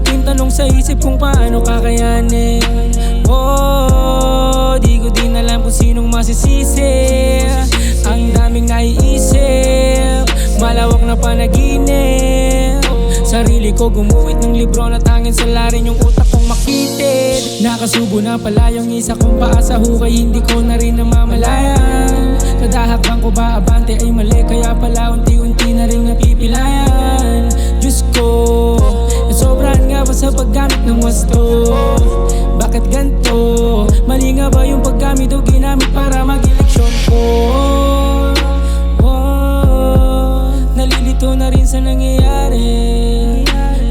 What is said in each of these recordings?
malaking tanong sa isip kung paano kakayanin. Oh, di ko din alam kung sinong masisisi. Ang daming naiisip, malawak na panaginip. Sarili ko gumuhit ng libro na tanging salarin yung utak kong makitid. Nakasubo na pala yung isa kong paa sa hukay, hindi ko na rin namamalayan. Kada hakbang ko ba abante ay mali, kaya pala unti-unti na rin napipilayan. Diyos ko, sobrahan nga ba sa paggamit ng wasto? Bakit ganto? Mali nga ba yung paggamit o ginamit para mag-eleksyon ko? Oh, nalilito na rin sa nangyayari.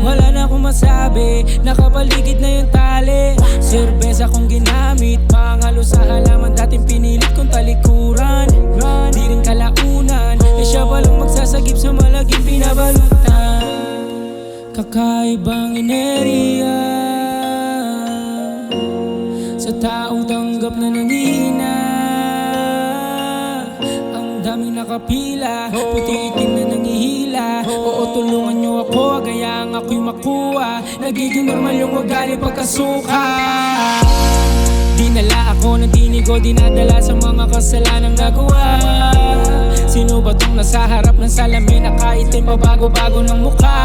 Wala na akong masabi, nakapaligid na yung tali. Serbesa kong ginamit, pangalo sa halaman, dating pinilit kong talikuran. Di rin kalaunan, siya palang magsasagip sa malaging pinabalutan. Kakaibang enerhiya sa taong tanggap na nanghihina. Ang daming nakapila, puti itim na nangihila. Oo, tulungan nyo ako, gayang ako'y makuha. Nagiging normal yung ugali pagkasuka. Dinala ako ng tinig ko, dinadala sa mga kasalanang nagawa. Sino ba tong nasa harap ng salamin, nakaitim pa bago-bago ng mukha?